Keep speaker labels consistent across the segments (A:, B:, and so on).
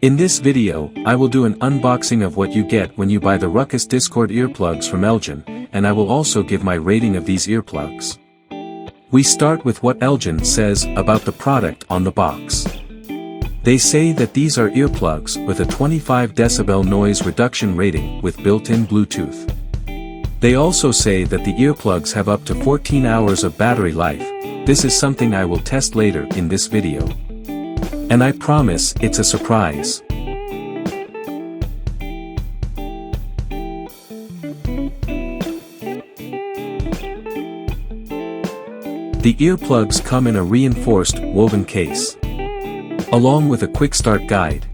A: In this video, I will do an unboxing of what you get when you buy the Ruckus Discord earplugs from Elgin, and I will also give my rating of these earplugs. We start with what Elgin says about the product on the box. They say that these are earplugs with a 25 decibel noise reduction rating with built-in Bluetooth. They also say that the earplugs have up to 14 hours of battery life. This is something I will test later in this video. And I promise it's a surprise. The earplugs come in a reinforced, woven case, along with a quick start guide.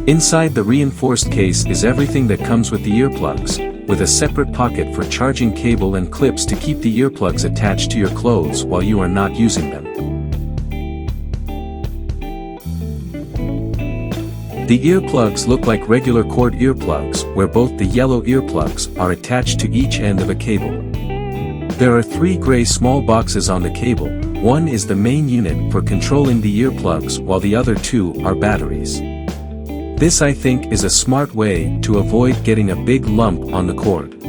A: Inside the reinforced case is everything that comes with the earplugs, with a separate pocket for charging cable and clips to keep the earplugs attached to your clothes while you are not using them. The earplugs look like regular cord earplugs, where both the yellow earplugs are attached to each end of a cable. There are 3 gray small boxes on the cable. One is the main unit for controlling the earplugs while the other 2 are batteries. This I think is a smart way to avoid getting a big lump on the cord.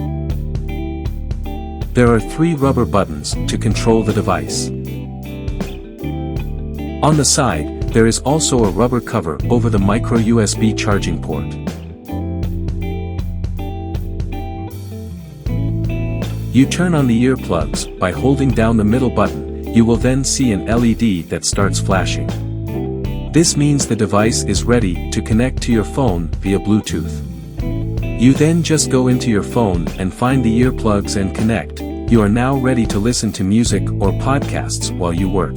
A: There are 3 rubber buttons to control the device. On the side, there is also a rubber cover over the micro USB charging port. You turn on the earplugs by holding down the middle button. You will then see an LED that starts flashing. This means the device is ready to connect to your phone via Bluetooth. You then just go into your phone and find the earplugs and connect. You are now ready to listen to music or podcasts while you work.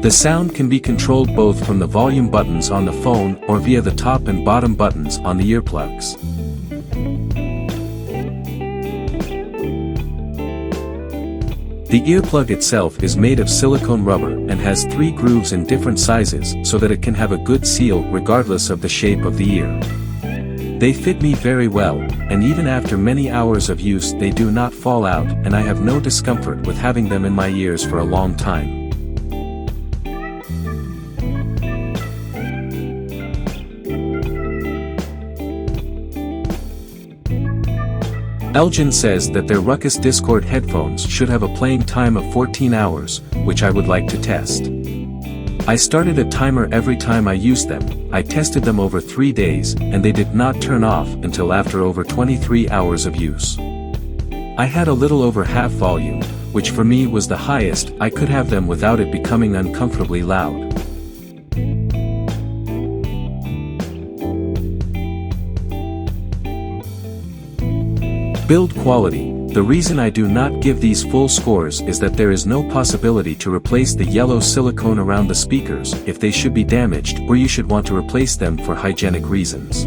A: The sound can be controlled both from the volume buttons on the phone or via the top and bottom buttons on the earplugs. The earplug itself is made of silicone rubber and has 3 grooves in different sizes so that it can have a good seal regardless of the shape of the ear. They fit me very well, and even after many hours of use they do not fall out, and I have no discomfort with having them in my ears for a long time. Elgin says that their Ruckus Discord headphones should have a playing time of 14 hours, which I would like to test. I started a timer every time I used them. I tested them over 3 days, and they did not turn off until after over 23 hours of use. I had a little over half volume, which for me was the highest I could have them without it becoming uncomfortably loud. Build quality. The reason I do not give these full scores is that there is no possibility to replace the yellow silicone around the speakers if they should be damaged, or you should want to replace them for hygienic reasons.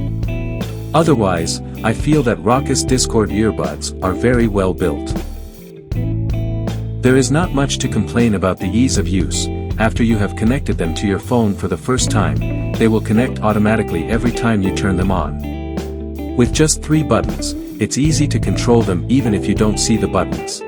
A: Otherwise, I feel that Ruckus Discord earbuds are very well built. There is not much to complain about the ease of use. After you have connected them to your phone for the first time, they will connect automatically every time you turn them on. With just 3 buttons, it's easy to control them even if you don't see the buttons.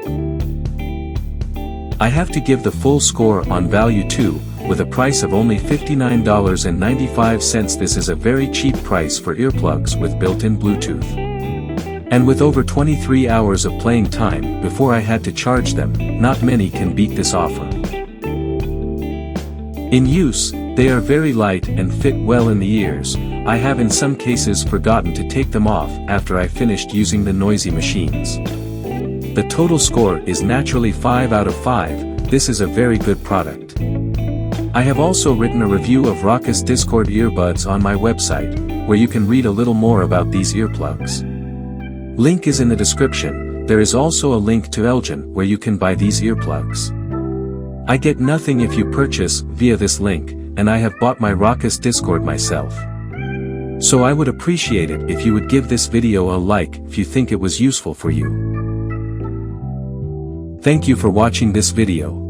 A: I have to give the full score on value too, with a price of only $59.95. This is a very cheap price for earplugs with built-in Bluetooth. And with over 23 hours of playing time before I had to charge them, not many can beat this offer. In use, they are very light and fit well in the ears. I have in some cases forgotten to take them off after I finished using the noisy machines. The total score is naturally 5 out of 5, this is a very good product. I have also written a review of Ruckus Discord earbuds on my website, where you can read a little more about these earplugs. Link is in the description. There is also a link to Elgin where you can buy these earplugs. I get nothing if you purchase via this link, and I have bought my Ruckus Discord myself. So I would appreciate it if you would give this video a like if you think it was useful for you. Thank you for watching this video.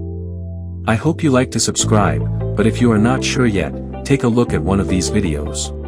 A: I hope you like to subscribe, but if you are not sure yet, take a look at one of these videos.